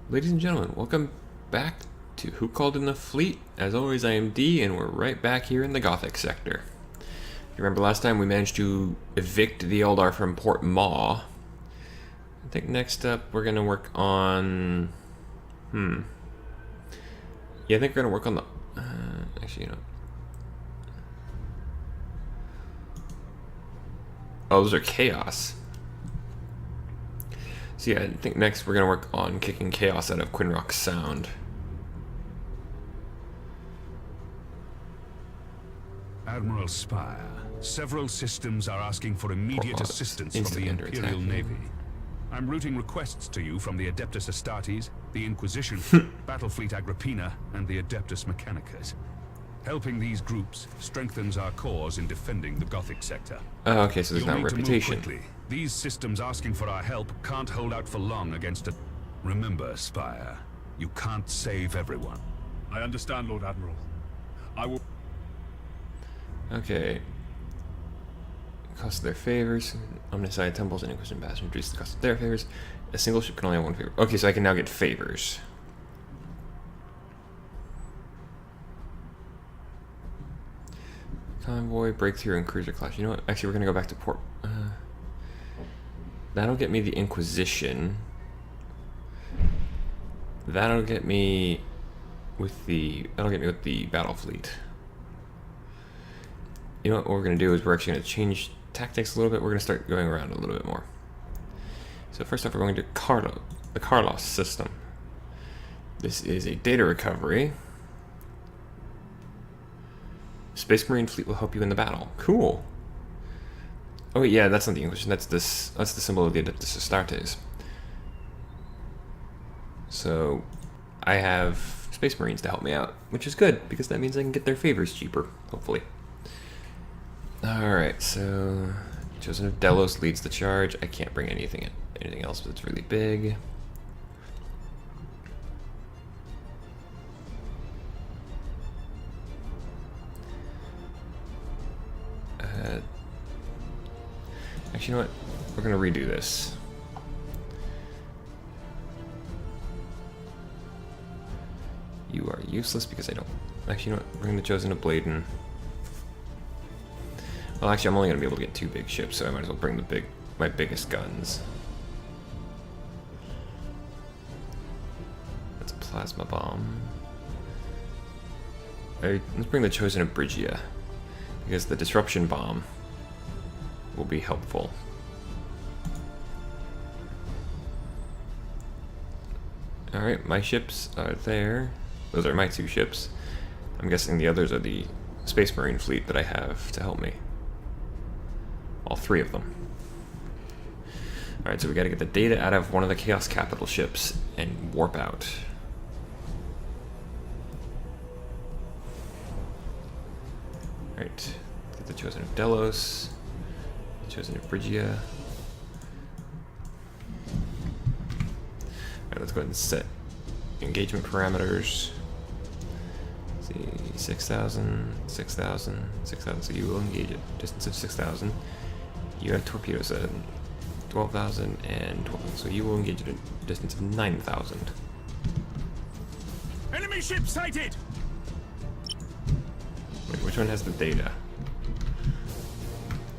Ladies and gentlemen, welcome back to Who Called in the Fleet. As always, I am D, and we're right back here in the Gothic sector. You remember last time we managed to evict the Eldar from Port Maw. I think next up we're going to work on... Yeah, I think we're going to work on the... actually, you know... Oh, those are Chaos. So yeah, I think next we're going to work on kicking Chaos out of Quinrock Sound. Admiral Spire, several systems are asking for immediate assistance from the Imperial Navy. I'm routing requests to you from the Adeptus Astartes, the Inquisition, Battlefleet Agrippina, and the Adeptus Mechanicus. Helping these groups strengthens our cause in defending the Gothic sector. Oh, okay, so there's no reputation. These systems asking for our help can't hold out for long against a... Remember, Spire, you can't save everyone. I understand, Lord Admiral. I will... Okay. Cost of their favors. Omnicide temples and Inquisition bastards reduce the cost of their favors. A single ship can only have one favor. Okay, so I can now get favors. Convoy, breakthrough, and cruiser class. You know what? Actually, we're gonna go back to port. That'll get me the Inquisition. That'll get me with the battle fleet. You know what we're gonna do is we're actually gonna change tactics a little bit. We're gonna start going around a little bit more. So first off, we're going to the Carlos system. This is a data recovery. Space Marine fleet will help you in the battle. Cool. Oh wait, yeah, that's not the English. That's the symbol of the Adeptus Astartes. So I have Space Marines to help me out, which is good because that means I can get their favors cheaper, hopefully. All right, so Chosen of Delos leads the charge. I can't bring anything else that's really big. Actually, you know what? We're gonna redo this. You are useless because I don't. Actually, you know what? Bring the Chosen of Bladen. Well, actually, I'm only gonna be able to get 2 big ships, so I might as well bring my biggest guns. That's a plasma bomb. Let's bring the Chosen of Brygia, because the disruption bomb will be helpful. Alright, my ships are there. Those are my 2 ships. I'm guessing the others are the Space Marine fleet that I have to help me. All 3 of them. Alright, so we gotta get the data out of one of the Chaos Capital ships and warp out. Alright, get the Chosen of Delos. Chosen of Brygia. Alright, let's go ahead and set engagement parameters. Let's see, 6,000, 6,000, 6,000. So you will engage at distance of 6,000. You have torpedoes at 12,000 and 12,000. So you will engage at a distance of 9,000. Enemy ship sighted! Wait, which one has the data?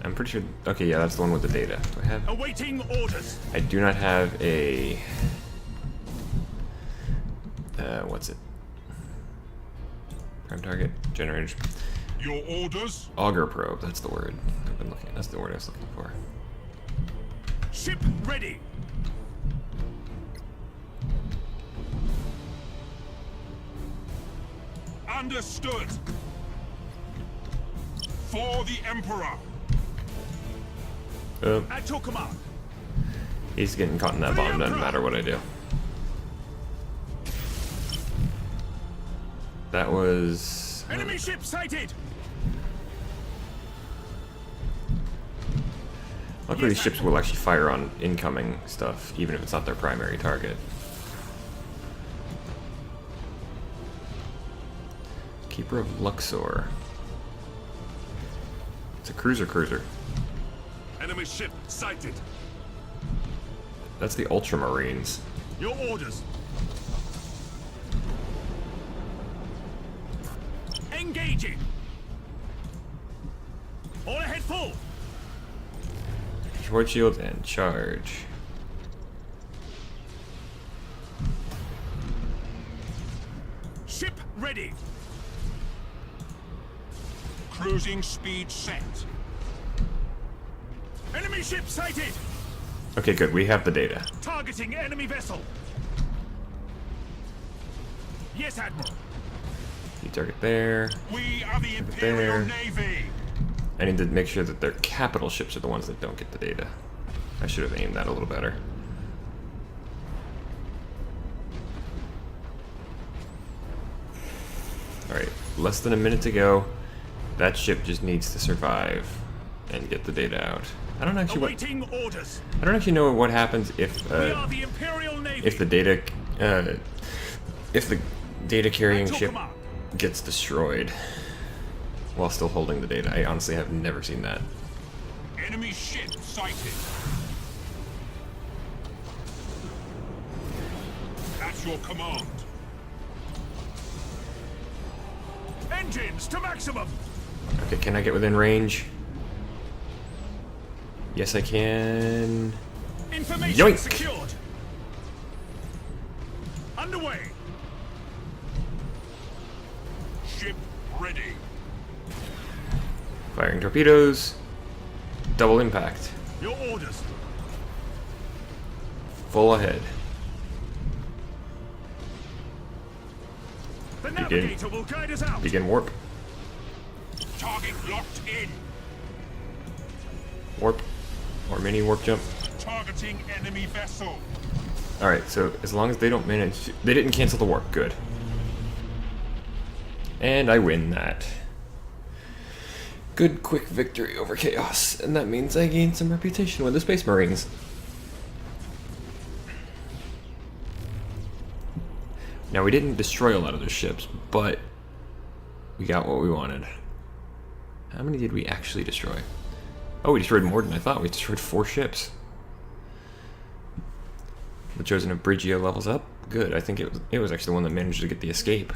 I'm pretty sure... Okay, yeah, that's the one with the data. Do I have... Awaiting orders! I do not have a... what's it? Prime target. Generators. Your orders? Auger probe, that's the word. I've been looking... That's the word I was looking for. Ship ready! Understood! For the Emperor! At your command. He's getting caught in that bomb, doesn't matter what I do. That was... Enemy ship sighted! Luckily these ships will actually fire on incoming stuff, even if it's not their primary target. Keeper of Luxor. It's a cruiser. Enemy ship sighted! That's the Ultramarines. Your orders! Engaging. All ahead full. Short shield and charge. Ship ready. Cruising speed set. Enemy ship sighted. Okay, good. We have the data. Targeting enemy vessel. Yes, Admiral. You target there. We are the Target Imperial there. Navy. I need to make sure that their capital ships are the ones that don't get the data. I should have aimed that a little better. Alright, less than a minute to go. That ship just needs to survive and get the data out. I don't actually Awaiting orders. I don't actually know what happens if We are the Imperial Navy. if the data carrying At your ship command. gets destroyed while still holding the data. I honestly have never seen that. Enemy ship sighted. At your command. Engines to maximum. Okay, can I get within range? Yes, I can. Information Yoink. secured. Underway. Ship ready. Firing torpedoes. Double impact. Your orders. Full ahead. The navigator will guide us out. Begin warp. Target locked in. Warp. Or mini warp jump. Targeting enemy vessel. Alright, so as long as they don't manage... They didn't cancel the warp. Good. And I win that. Good, quick victory over chaos. And that means I gain some reputation with the Space Marines. Now, we didn't destroy a lot of their ships, but we got what we wanted. How many did we actually destroy? Oh, we destroyed more than I thought. We destroyed 4 ships. The Chosen of Brigio levels up. Good. I think it was actually the one that managed to get the escape.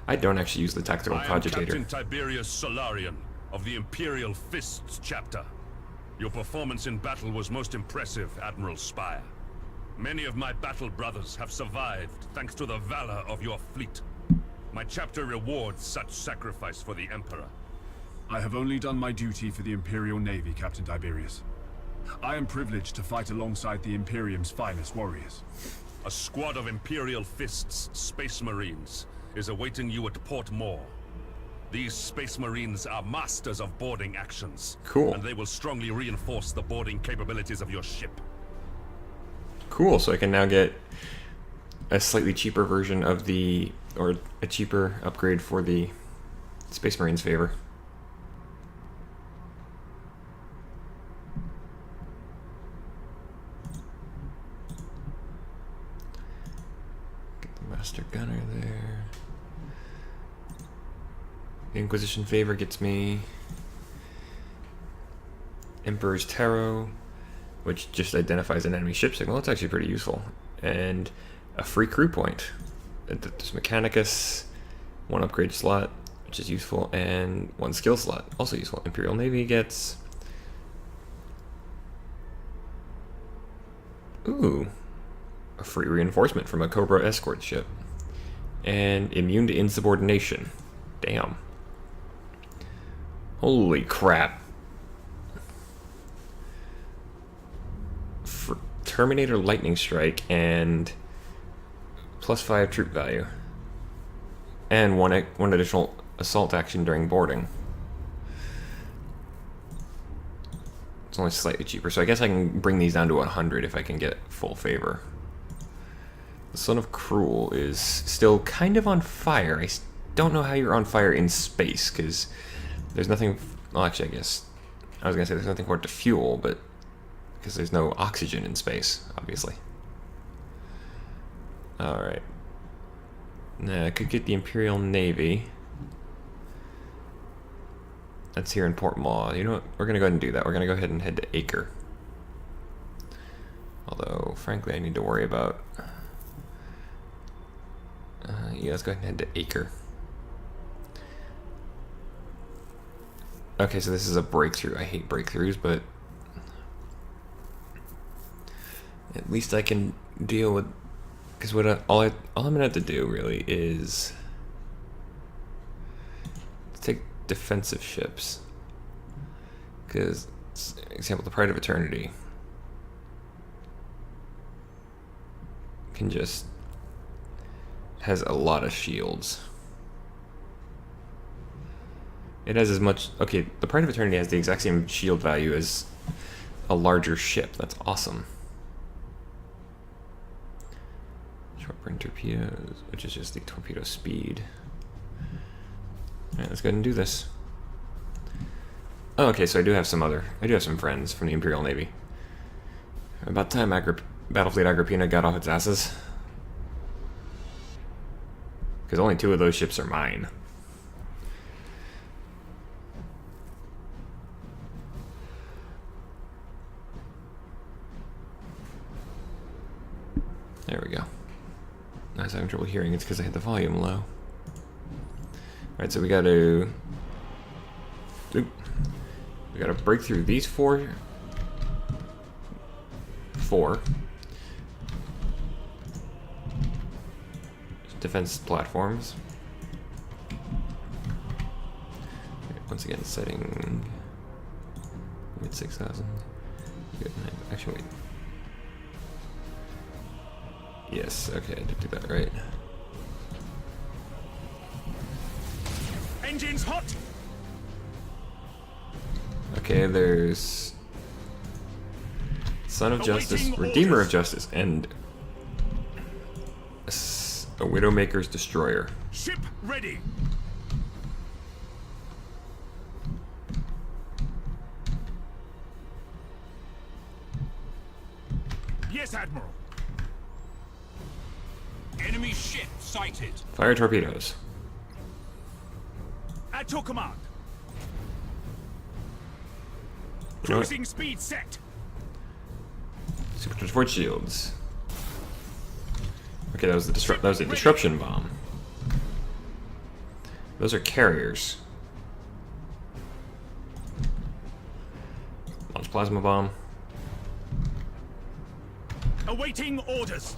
I don't actually use the tactical I am cogitator. Captain Tiberius Solarian of the Imperial Fists chapter. Your performance in battle was most impressive, Admiral Spire. Many of my battle brothers have survived thanks to the valor of your fleet. My chapter rewards such sacrifice for the Emperor. I have only done my duty for the Imperial Navy, Captain Tiberius. I am privileged to fight alongside the Imperium's finest warriors. A squad of Imperial Fists Space Marines is awaiting you at Port Moore. These Space Marines are masters of boarding actions. Cool. And they will strongly reinforce the boarding capabilities of your ship. Cool, so I can now get a slightly cheaper version of the... or a cheaper upgrade for the Space Marines favor. Get the Master Gunner there. The Inquisition favor gets me Emperor's Tarot, which just identifies an enemy ship signal. It's actually pretty useful. And a free crew point. Adeptus Mechanicus, 1 upgrade slot, which is useful, and 1 skill slot, also useful. Imperial Navy gets... Ooh. A free reinforcement from a Cobra escort ship. And immune to insubordination. Damn. Holy crap. For Terminator Lightning Strike and +5 troop value. And one additional assault action during boarding. It's only slightly cheaper, so I guess I can bring these down to 100 if I can get full favor. The Son of Cruel is still kind of on fire. I don't know how you're on fire in space, because there's nothing... Well, actually, I guess... I was going to say there's nothing for it to fuel, but... because there's no oxygen in space, obviously. Alright. Now, I could get the Imperial Navy. That's here in Port Maw. You know what? We're going to go ahead and do that. We're going to go ahead and head to Acre. Although, frankly, I need to worry about Yeah, let's go ahead and head to Acre. Okay, so this is a breakthrough. I hate breakthroughs, but at least I can deal with, because all I'm gonna have to do really is take defensive ships. Because, example, the Pride of Eternity can just has a lot of shields. It has as much... Okay, the Pride of Eternity has the exact same shield value as a larger ship. That's awesome. Short burn torpedoes, which is just the torpedo speed. Alright, let's go ahead and do this. Oh, okay, so I do have some friends from the Imperial Navy. About time Battlefleet Agrippina got off its asses. Because only 2 of those ships are mine. There we go. I was having trouble hearing. It's because I had the volume low. Alright, so we gotta... Oop. We gotta break through these four defense platforms. Once again, setting at 6,000. Actually, wait. Yes, okay, I did do that right. Engines hot. Okay, there's Son of Justice, Redeemer of Justice, and a Widowmaker's Destroyer. Ship ready. Yes, Admiral. Enemy ship sighted. Fire torpedoes. At your command. You know what? Cruising speed set. Super transport shields. Okay, that was a disruption bomb. Those are carriers. Launch plasma bomb. Awaiting orders.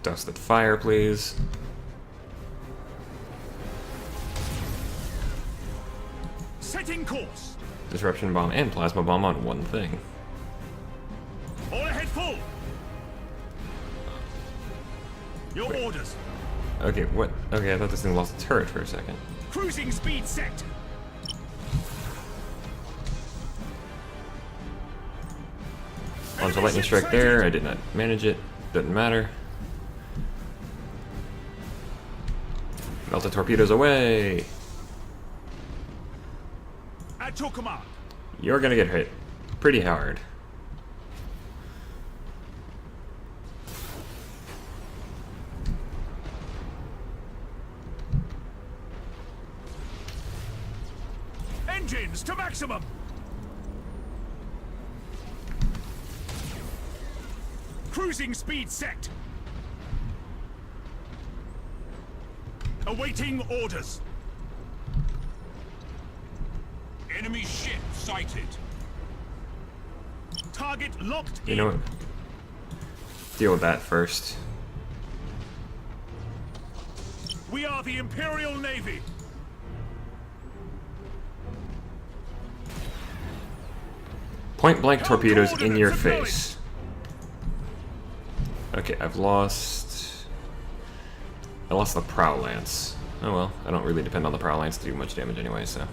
Dusted fire, please. Setting course. Disruption bomb and plasma bomb on one thing. All ahead full. Your orders. Okay, what? Okay, I thought this thing lost a turret for a second. Cruising speed set. Launch a lightning strike there. I did not manage it. Doesn't matter. Melt the torpedoes away. At your command. You're gonna get hit pretty hard. Engines to maximum. Cruising speed set. Awaiting orders. Enemy ship sighted. Target locked in. You know what? Deal with that first. We are the Imperial Navy. Point blank torpedoes in your face. Okay, I lost the prow lance. Oh well, I don't really depend on the prow lance to do much damage anyway, so.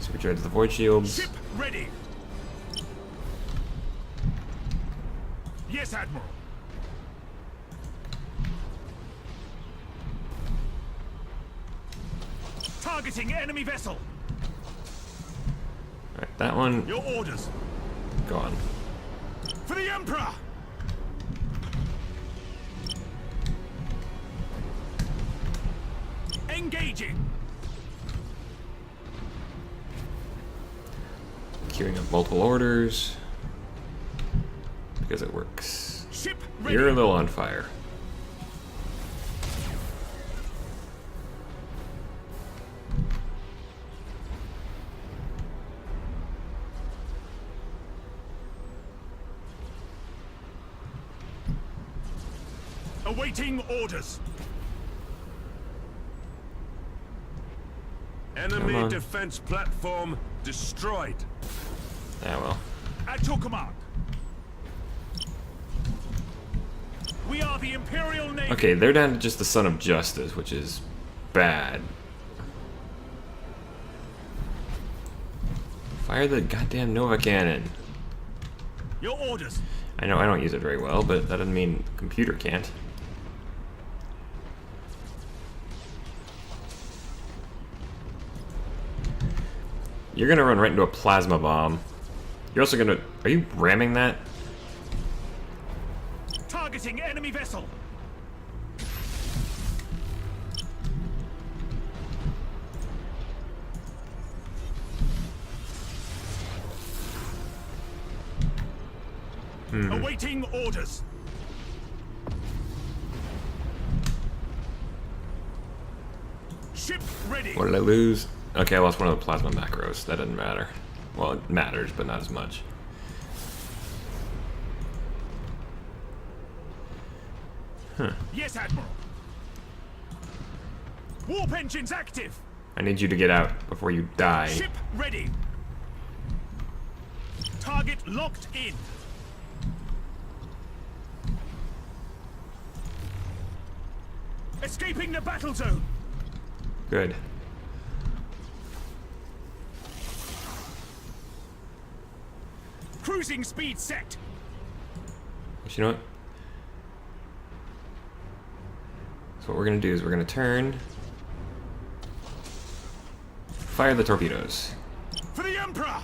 Supercharge the void shields. Ship ready. Yes, Admiral. Targeting enemy vessel. Alright, that one Your orders. gone. For the Emperor. Engaging. Queuing up multiple orders because it works. Ship ready. You're a little on fire. Awaiting orders. Enemy defense platform destroyed. Ah, well. At your command. We are the Imperial Navy. Okay, they're down to just the Son of Justice, which is bad. Fire the goddamn Nova Cannon. Your orders. I know I don't use it very well, but that doesn't mean computer can't. You're gonna run right into a plasma bomb. You're also gonna... Are you ramming that? Targeting enemy vessel. Awaiting orders. Ship ready. What did I lose? Okay, I lost one of the plasma macros. That doesn't matter. Well, it matters, but not as much. Huh. Yes, Admiral. Warp engines active. I need you to get out before you die. Ship ready. Target locked in. Escaping the battle zone. Good. Cruising speed set. You know what? So what we're gonna do is we're gonna turn, fire the torpedoes. For the Emperor.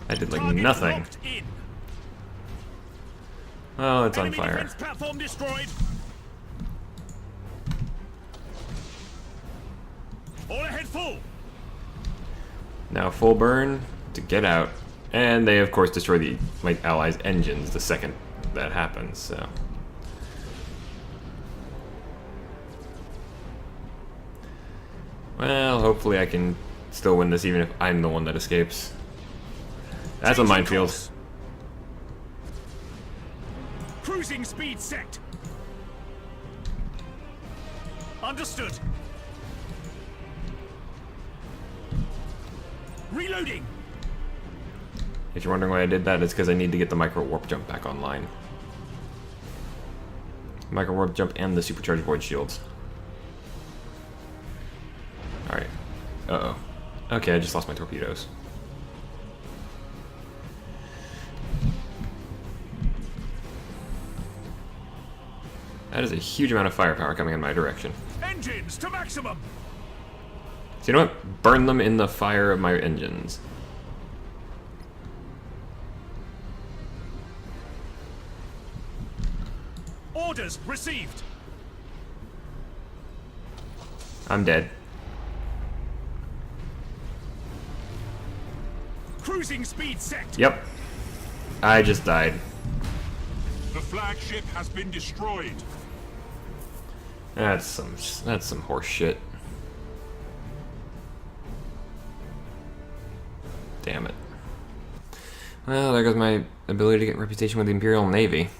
I did like Target nothing. locked in. Oh, it's on Enemy fire. defense platform destroyed. All ahead full. Now full burn to get out, and they of course destroy my allies' engines the second that happens. So. Well, hopefully I can still win this even if I'm the one that escapes. That's a Changing minefield. course. Cruising speed set. Understood. Reloading. If you're wondering why I did that, it's because I need to get the micro warp jump back online. Micro warp jump and the supercharged void shields. Alright. Uh-oh. Okay, I just lost my torpedoes. That is a huge amount of firepower coming in my direction. Engines to maximum. So you know what? Burn them in the fire of my engines. Orders received. I'm dead. Cruising speed set. Yep. I just died. The flagship has been destroyed. That's some horse shit. Damn it. Well, there goes my ability to get reputation with the Imperial Navy.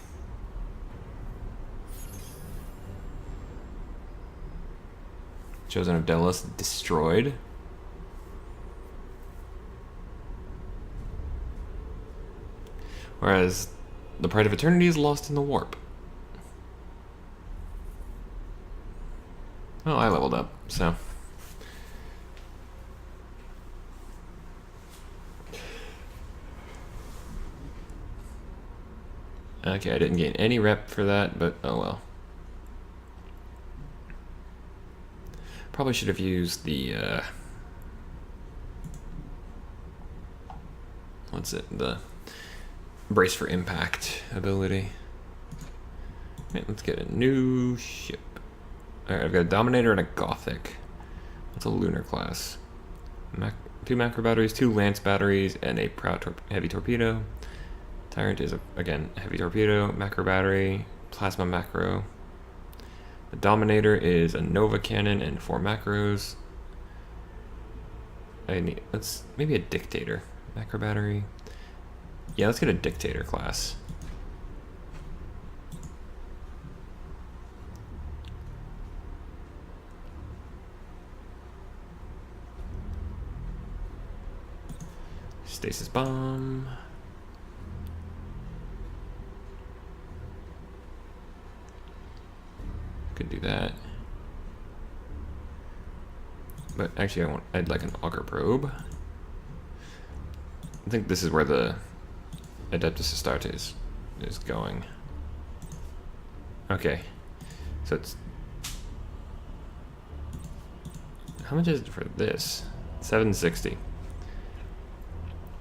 Chosen of Delos destroyed. Whereas the Pride of Eternity is lost in the warp. Well, I leveled up, so. Okay, I didn't gain any rep for that, but oh well. Probably should have used the, what's it, the Brace for Impact ability. Right, let's get a new ship. Alright, I've got a Dominator and a Gothic. That's a lunar class. 2 macro batteries, 2 lance batteries, and a proud heavy torpedo. Tyrant is, again, a heavy torpedo, macro battery, plasma macro. The Dominator is a Nova cannon and 4 macros. Let's maybe a Dictator. Macro battery. Yeah, let's get a Dictator class. Stasis bomb. Could do that. But actually I'd like an auger probe. I think this is where the Adeptus Astartes is going. Okay. So it's... How much is it for this? 760.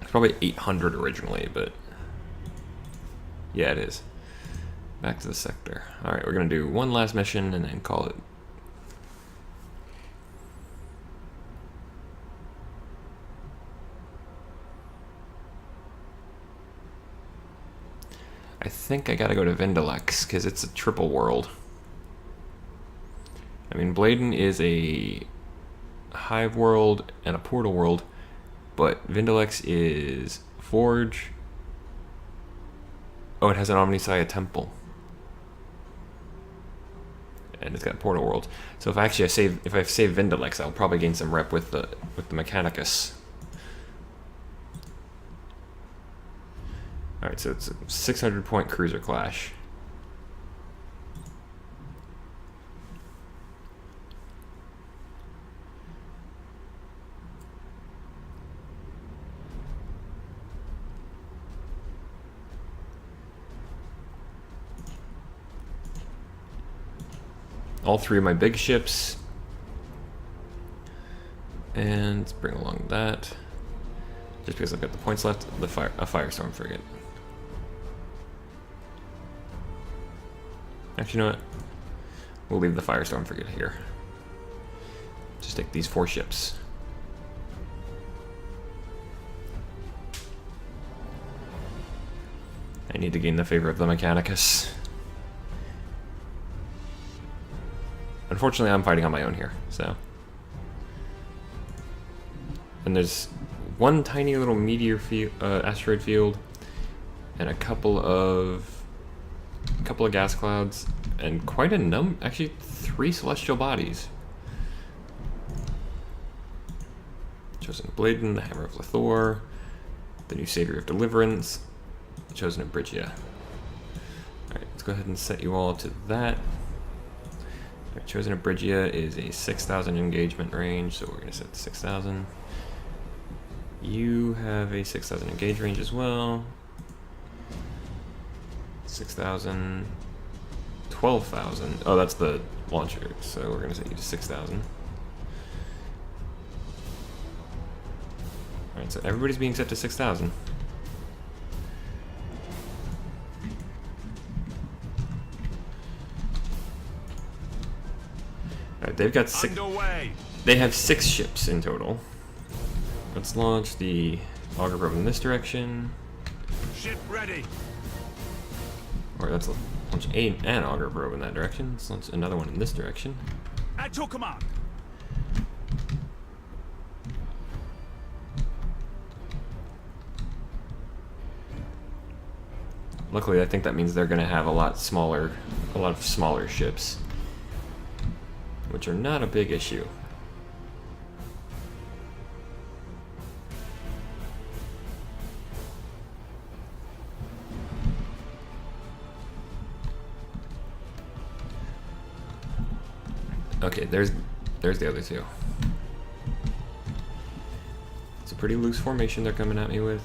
It's probably 800 originally, but... Yeah, it is. Back to the sector. Alright, we're gonna do one last mission and then call it. I think I gotta go to Vindalex, because it's a triple world. I mean, Bladen is a hive world and a portal world, but Vindalex is Forge. Oh, it has an Omniscia temple. And it's got portal worlds. So if I save Vindalex, I'll probably gain some rep with the Mechanicus. Alright, so it's a 600 point cruiser clash. All 3 of my big ships. And let's bring along that. Just because I've got the points left, a Firestorm frigate. Actually, you know what? We'll leave the Firestorm frigate here. Just take these 4 ships. I need to gain the favor of the Mechanicus. Unfortunately, I'm fighting on my own here, so. And there's one tiny little meteor field, asteroid field, and a couple of gas clouds, and quite a actually 3 celestial bodies. Chosen Bladen, the Hammer of Lithor, the new Savior of Deliverance, Chosen of Brygia. Alright, let's go ahead and set you all to that. Chosen of Brygia is a 6,000 engagement range, so we're going to set 6,000. You have a 6,000 engage range as well. 6,000, 12,000. Oh, that's the launcher, so we're going to set you to 6,000. Alright, so everybody's being set to 6,000. They've got 6. Underway. They have 6 ships in total. Let's launch the auger probe in this direction. Ship ready. Or let's launch an auger probe in that direction. Let's launch another one in this direction. At your command. Luckily, I think that means they're going to have a lot of smaller ships, which are not a big issue. Okay, there's the other 2. It's a pretty loose formation they're coming at me with.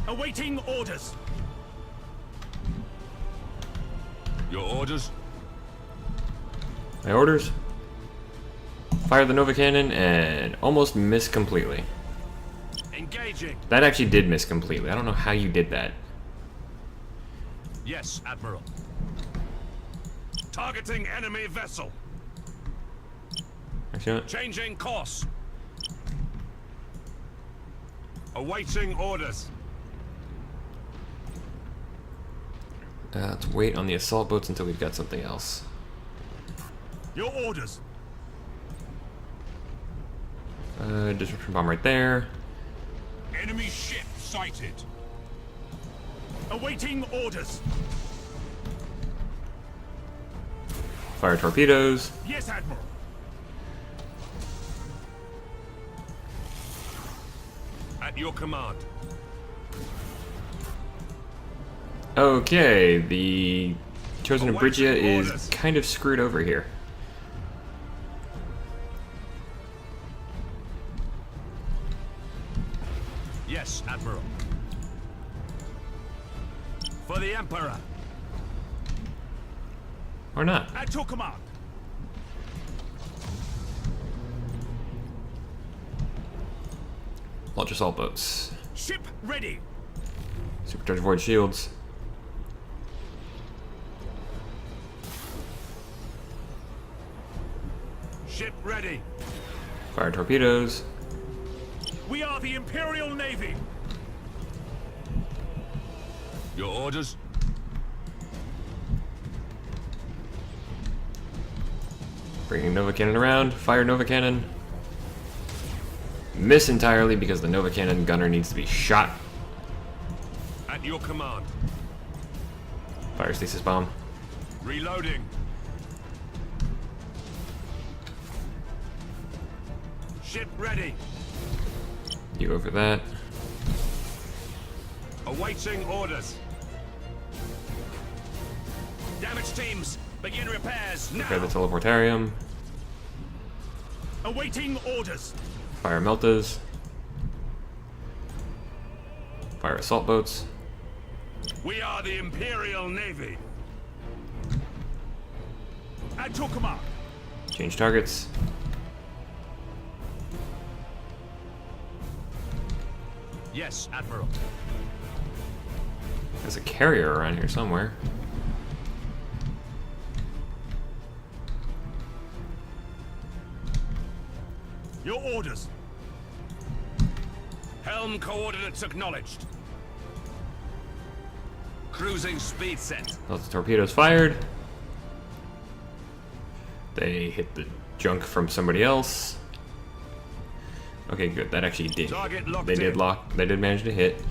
Awaiting orders. Your orders? My orders? Fire the Nova Cannon and almost miss completely. Engaging. That actually did miss completely. I don't know how you did that. Yes, Admiral. Targeting enemy vessel. Actually, Changing course. Awaiting orders. let's wait on the assault boats until we've got something else. Your orders. Disruption bomb right there. Enemy ship sighted. Awaiting orders. Fire torpedoes. Yes, Admiral. At your command. Okay, the Chosen of Awaiting Brygia is orders. kind of screwed over here. Yes, Admiral. For the Emperor. Or not. At your command. Launch assault boats. Ship ready. Supercharged void shields. Ship ready. Fire torpedoes. We are the Imperial Navy. Your orders. Bringing Nova Cannon around. Fire Nova Cannon. Miss entirely because the Nova Cannon gunner needs to be shot. At your command. Fire stasis bomb. Reloading. Ship ready. You go for that. Awaiting orders. Damage teams, begin repairs now. Repair the teleportarium. Awaiting orders. Fire meltas. Fire assault boats. We are the Imperial Navy. At your command. Change targets. Yes, Admiral. There's a carrier around here somewhere. Your orders. Helm coordinates acknowledged. Cruising speed set. Lots of torpedoes fired. They hit the junk from somebody else. Okay, good. That actually did. Target locked They did in. lock. They did manage to hit.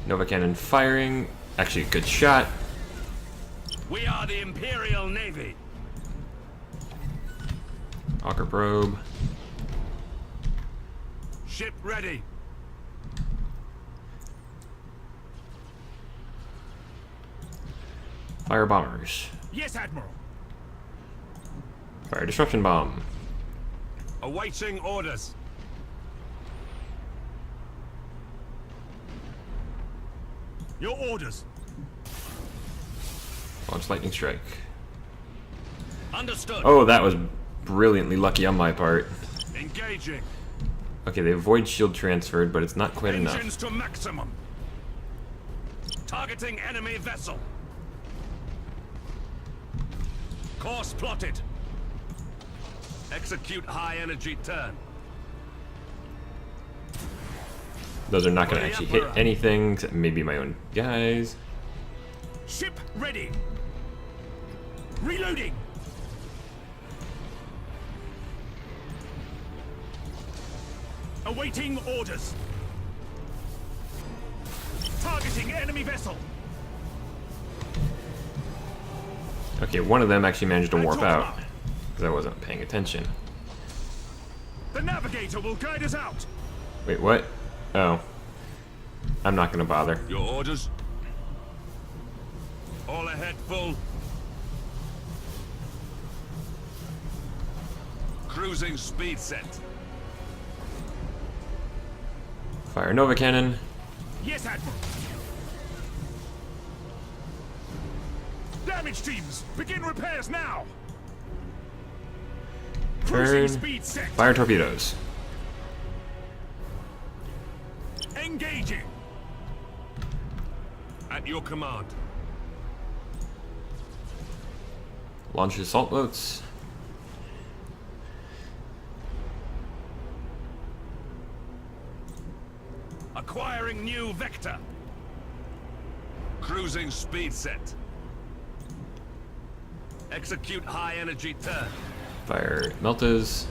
Nova Cannon firing. Actually, a good shot. We are the Imperial Navy. Hawker probe. Ship ready. Fire bombers. Yes, Admiral. Fire disruption bomb. Awaiting orders. Your orders. Launch lightning strike. Understood. Oh, that was brilliantly lucky on my part. Engaging. Okay, they void shield transferred, but it's not quite enough. Engines to maximum. Targeting enemy vessel. Course plotted. Execute high energy turn. Those are not going to For the actually hit Emperor. anything, except maybe my own guys. Ship ready. Reloading. Awaiting orders. Targeting enemy vessel. Okay, one of them actually managed to At warp your out, command. because I wasn't paying attention. The navigator will guide us out. Wait, what? Oh. I'm not going to bother. Your orders. All ahead full. Cruising speed set. Fire Nova Cannon. Yes, Admiral. Damage teams, begin repairs now. Turn. Cruising speed set. Fire torpedoes. Engaging. At your command. Launch assault boats. Acquiring new vector. Cruising speed set. Execute high energy turn. Fire meltas.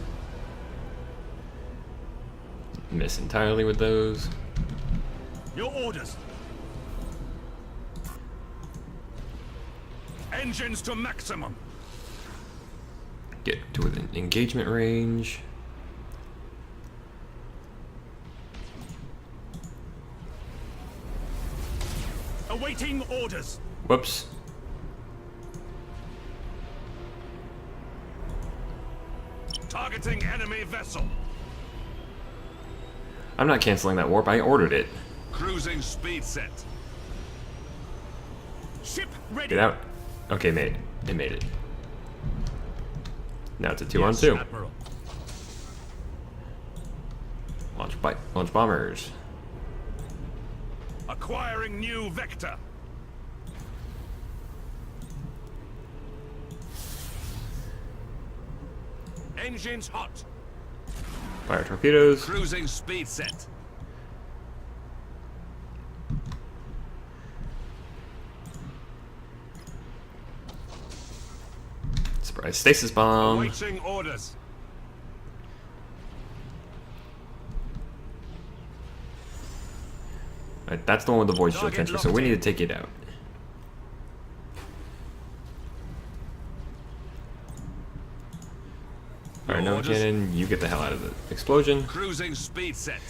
Miss entirely with those. Your orders. Engines to maximum. Get to within engagement range. Awaiting orders. Whoops. Targeting enemy vessel. I'm not canceling that warp. I ordered it. Cruising speed set. Ship ready. Get out. Okay, made it. It made it. Now it's a 2 on Yes, 2. Admiral. Launch bombers. Acquiring new vector. Engines hot. Fire torpedoes. Cruising speed set. Surprise stasis bomb. Awaiting orders. Right, that's the one with the void shield Target transfer, so we locked need in. to take it out. Alright, no orders. cannon, you get the hell out of the explosion. Cruising speed set.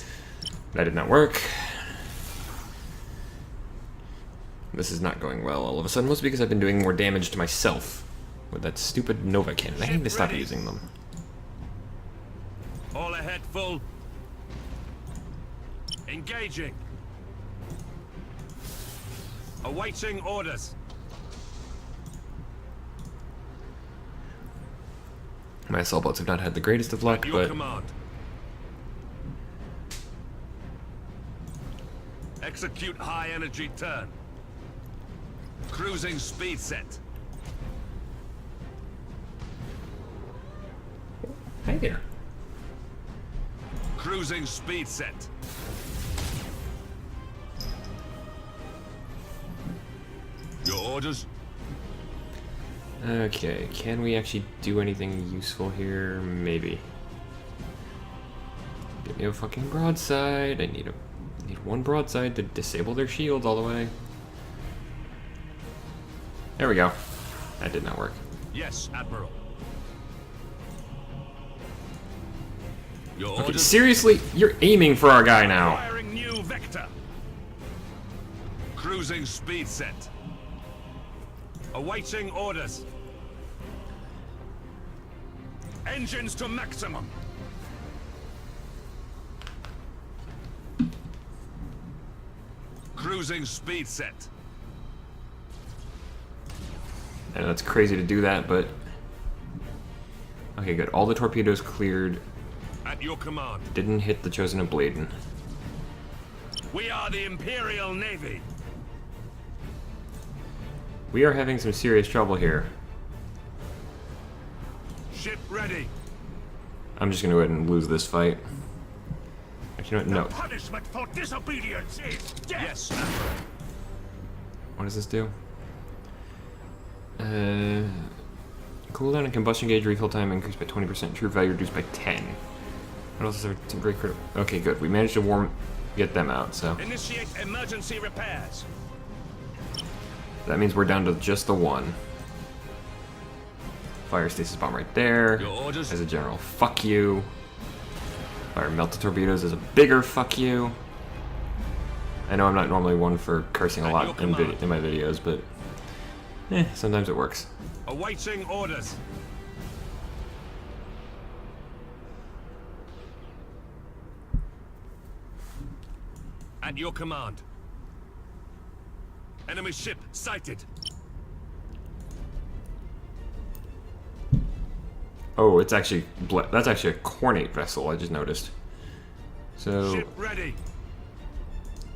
That did not work. This is not going well all of a sudden, mostly because I've been doing more damage to myself with that stupid Nova cannon. I need to stop ready. using them. All ahead full. Engaging. Awaiting orders. My assault boats have not had the greatest of luck, At your but command. Execute high energy turn. Cruising speed set. hey there. Cruising speed set. Your orders? Okay, can we actually do anything useful here? Maybe. Give me a fucking broadside. I need one broadside to disable their shields all the way. There we go. That did not work. Yes, Admiral. Your Okay, orders? seriously? You're aiming for our guy now. Firing new vector. Cruising speed set. Awaiting orders. Engines to maximum. Cruising speed set. I know that's crazy to do that, but... Okay, good. All the torpedoes cleared. At your command. Didn't hit the Chosen of Bladen. We are the Imperial Navy. We are having some serious trouble here. Ship ready. I'm just gonna go ahead and lose this fight. Actually, no. Punishment for disobedience is death. Yes, Admiral. What does this do? Cooldown and combustion gauge refill time increased by 20%. True value reduced by 10. What else is there to break? Okay, good. We managed to get them out, so Initiate emergency repairs. that means we're down to just the one. Fire stasis bomb right there. Your orders? As a general, fuck you. Fire melted torpedoes as a bigger fuck you. I know I'm not normally one for cursing a At lot your in command. my videos, but sometimes it works. Awaiting orders. At your command. Enemy ship sighted. Oh, it's actually that's actually a Cornate vessel. I just noticed. So Ship ready.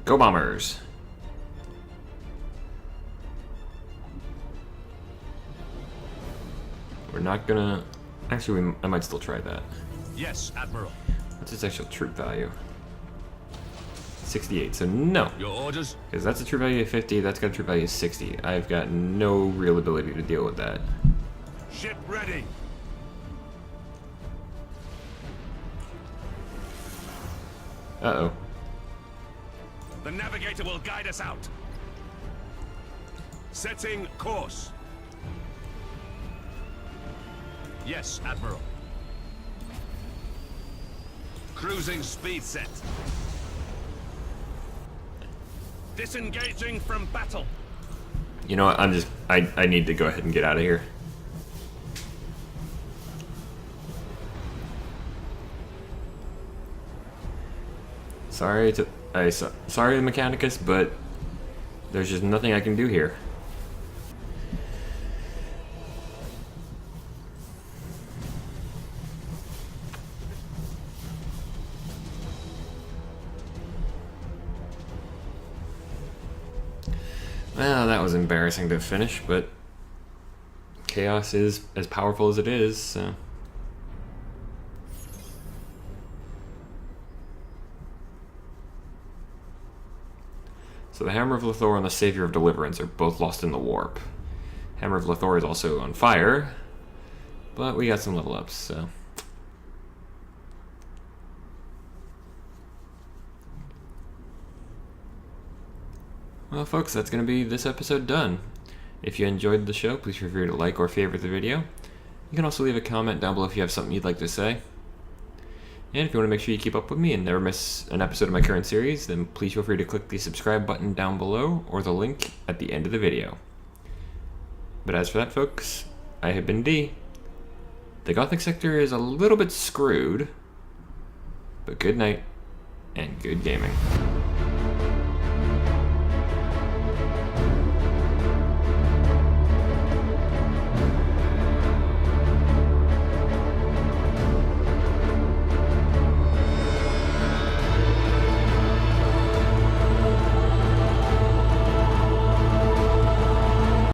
Go bombers! We're not gonna... Actually, I might still try that. Yes, Admiral. What's its actual troop value? 68, so no. Your orders? Because that's a troop value of 50, that's got a troop value of 60. I've got no real ability to deal with that. Ship ready. Uh-oh. The navigator will guide us out. Setting course. Yes, Admiral. Cruising speed set. Disengaging from battle. You know what, I need to go ahead and get out of here. Sorry to Mechanicus, but there's just nothing I can do here. Well, that was embarrassing to finish, but chaos is as powerful as it is, so... So the Hammer of Lothor and the Savior of Deliverance are both lost in the warp. Hammer of Lothor is also on fire, but we got some level ups, so... Well, folks, that's going to be this episode done. If you enjoyed the show, please feel free to like or favorite the video. You can also leave a comment down below if you have something you'd like to say. And if you want to make sure you keep up with me and never miss an episode of my current series, then please feel free to click the subscribe button down below or the link at the end of the video. But as for that, folks, I have been D. The Gothic sector is a little bit screwed, but good night and good gaming.